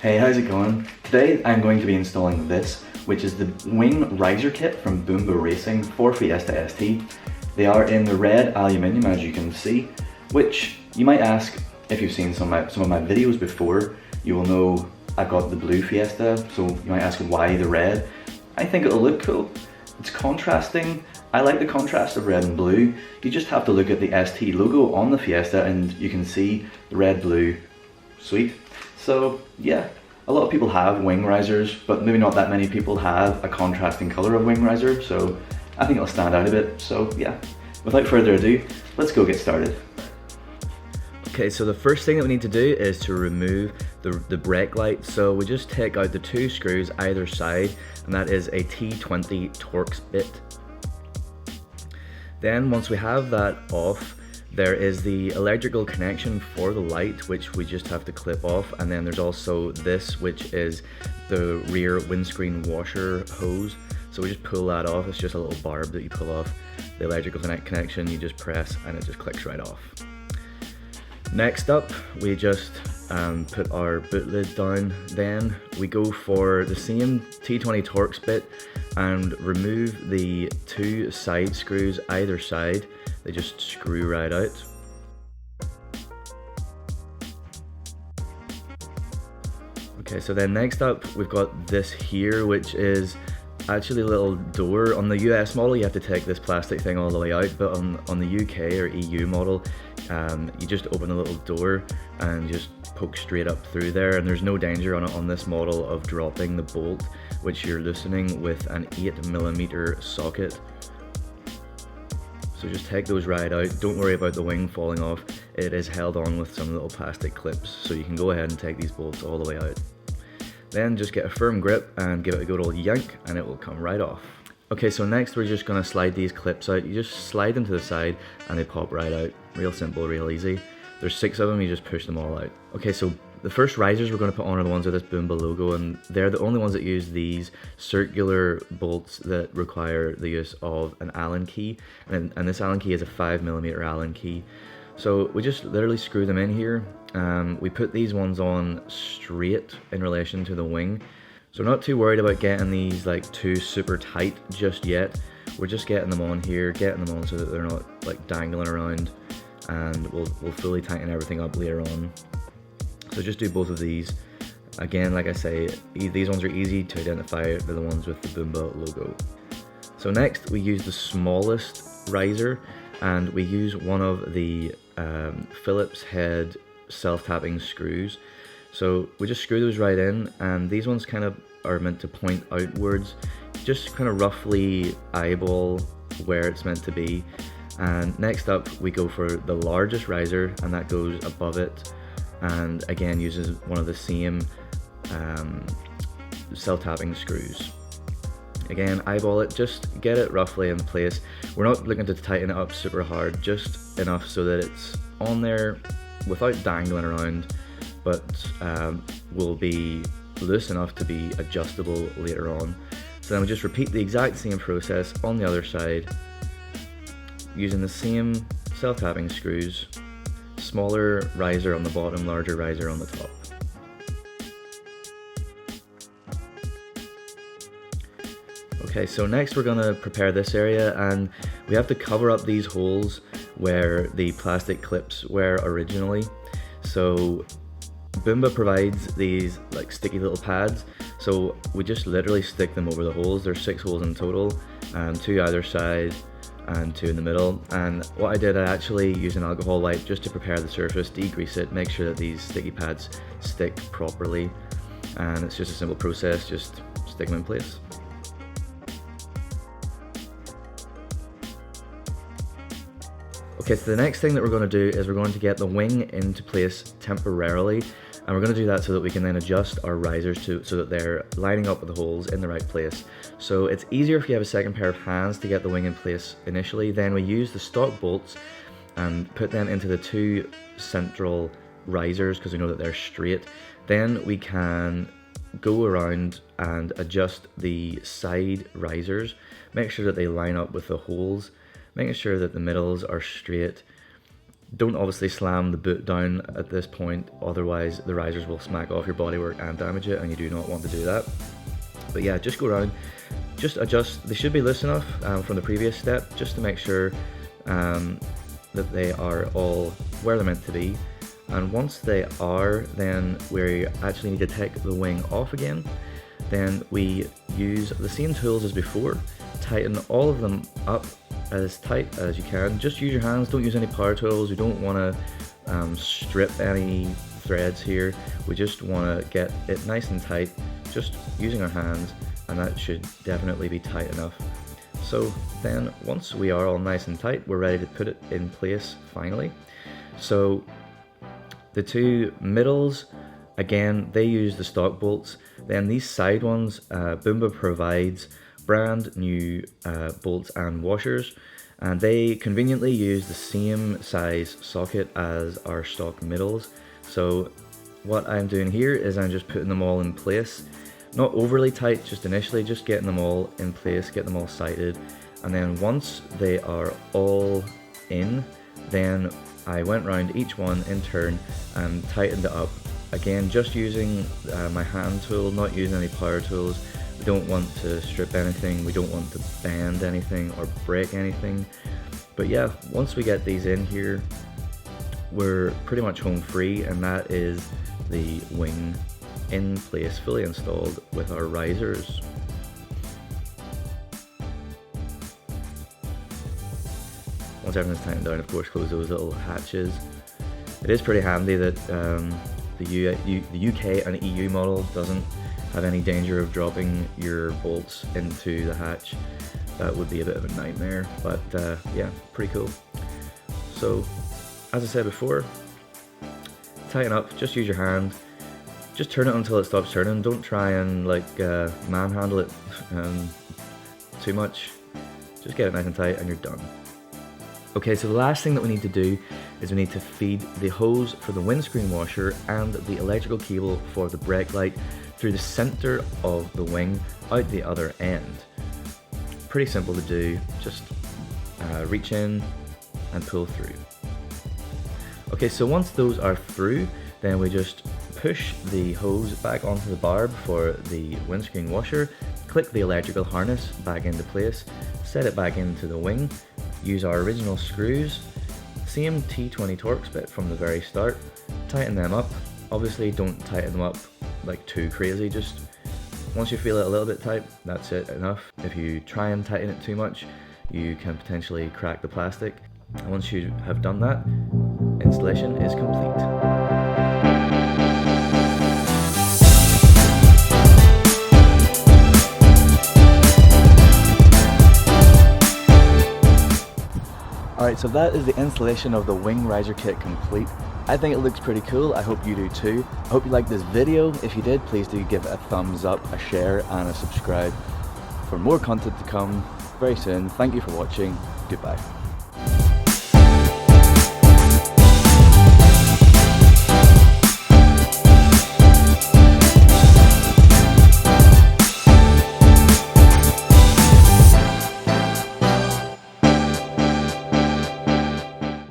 Hey, how's it going? Today I'm going to be installing this, which is the wing riser kit from Boomba Racing Ford Fiesta ST. They are in the red aluminium, as you can see, which you might ask, if you've seen some of my videos before, you will know I've got the blue Fiesta, so you might ask why the red. I think it'll look cool. It's contrasting. I like the contrast of red and blue. You just have to look at the ST logo on the Fiesta and you can see the red, blue, sweet. So yeah, a lot of people have wing risers, but maybe not that many people have a contrasting color of wing riser, so I think it'll stand out a bit. So yeah, without further ado, let's go get started. Okay, so the first thing that we need to do is to remove the brake light. So we just take out the two screws either side, and that is a T20 Torx bit. Then once we have that off, there is the electrical connection for the light, which we just have to clip off, and then there's also this, which is the rear windscreen washer hose. So we just pull that off. It's just a little barb that you pull off. The electrical connection, you just press and it just clicks right off. Next up, we just put our boot lid down. Then we go for the same T20 Torx bit and remove the two side screws either side. They just screw right out. Okay, so then next up we've got this here, which is actually a little door. On the US model you have to take this plastic thing all the way out, but on the UK or EU model you just open a little door and just poke straight up through there, and there's no danger on this model of dropping the bolt, which you're loosening with an 8mm socket. So just take those right out. Don't worry about the wing falling off. It is held on with some little plastic clips, so you can go ahead and take these bolts all the way out. Then just get a firm grip and give it a good old yank and it will come right off. Okay, so next we're just gonna slide these clips out. You just slide them to the side and they pop right out. Real simple, real easy. There's 6 of them, you just push them all out. Okay, so the first risers we're going to put on are the ones with this Boomba logo, and they're the only ones that use these circular bolts that require the use of an Allen key, and this Allen key is a 5mm Allen key. So we just literally screw them in here. We put these ones on straight in relation to the wing, so not too worried about getting these like too super tight just yet. We're just getting them on here, getting them on so that they're not like dangling around, and we'll fully tighten everything up later on. So just do both of these. Again, like I say, these ones are easy to identify. They're the ones with the Boomba logo. So next we use the smallest riser, and we use one of the Phillips head self-tapping screws. So we just screw those right in, and these ones kind of are meant to point outwards. Just kind of roughly eyeball where it's meant to be. And next up we go for the largest riser, and that goes above it, and again uses one of the same self-tapping screws. Again, eyeball it, just get it roughly in place. We're not looking to tighten it up super hard, just enough so that it's on there without dangling around, but will be loose enough to be adjustable later on. So then we just repeat the exact same process on the other side, using the same self-tapping screws, smaller riser on the bottom, larger riser on the top. Okay, so next we're gonna prepare this area, and we have to cover up these holes where the plastic clips were originally. So Boomba provides these like sticky little pads, so we just literally stick them over the holes. There's 6 holes in total, 2 either side and 2 in the middle. And what I did, I actually used an alcohol wipe just to prepare the surface, degrease it, make sure that these sticky pads stick properly, and it's just a simple process, just stick them in place. Okay, so the next thing that we're going to do is we're going to get the wing into place temporarily, and we're going to do that so that we can then adjust our risers so that they're lining up with the holes in the right place. So it's easier if you have a second pair of hands to get the wing in place initially. Then we use the stock bolts and put them into the 2 central risers because we know that they're straight. Then we can go around and adjust the side risers, make sure that they line up with the holes, making sure that the middles are straight, Don't obviously slam the boot down at this point, otherwise the risers will smack off your bodywork and damage it, and you do not want to do that. But yeah, just go around, just adjust. They should be loose enough from the previous step, just to make sure that they are all where they're meant to be. And once they are, then we actually need to take the wing off again. Then we use the same tools as before, tighten all of them up as tight as you can. Just use your hands, don't use any power tools. We don't want to strip any threads here. We just want to get it nice and tight, just using our hands, and that should definitely be tight enough. So then once we are all nice and tight, we're ready to put it in place finally. So the two middles, again, they use the stock bolts. Then these side ones, Boomba provides brand new bolts and washers, and they conveniently use the same size socket as our stock middles. So what I'm doing here is I'm just putting them all in place, not overly tight, just initially, just getting them all in place, get them all sighted, and then once they are all in, then I went around each one in turn and tightened it up. Again, just using my hand tool, not using any power tools. We don't want to strip anything, we don't want to bend anything or break anything. But yeah, once we get these in here, we're pretty much home free, and that is the wing in place, fully installed with our risers. Once everything's tightened down, of course, close those little hatches. It is pretty handy that the UK and EU model doesn't have any danger of dropping your bolts into the hatch. That would be a bit of a nightmare, but yeah, pretty cool. So, as I said before, tighten up, just use your hand, just turn it until it stops turning. Don't try and like manhandle it too much. Just get it nice and tight and you're done. Okay, so the last thing that we need to do is we need to feed the hose for the windscreen washer and the electrical cable for the brake light through the center of the wing out the other end. Pretty simple to do, just reach in and pull through. Okay, so once those are through, then we just push the hose back onto the barb for the windscreen washer, click the electrical harness back into place, set it back into the wing, use our original screws, same T20 Torx bit from the very start, tighten them up. Obviously don't tighten them up like too crazy, just once you feel it a little bit tight, that's it, enough. If you try and tighten it too much, you can potentially crack the plastic. And once you have done that, installation is complete. Alright, so that is the installation of the wing riser kit complete. I think it looks pretty cool. I hope you do too. I hope you liked this video. If you did, please do give it a thumbs up, a share and a subscribe for more content to come very soon. Thank you for watching. Goodbye.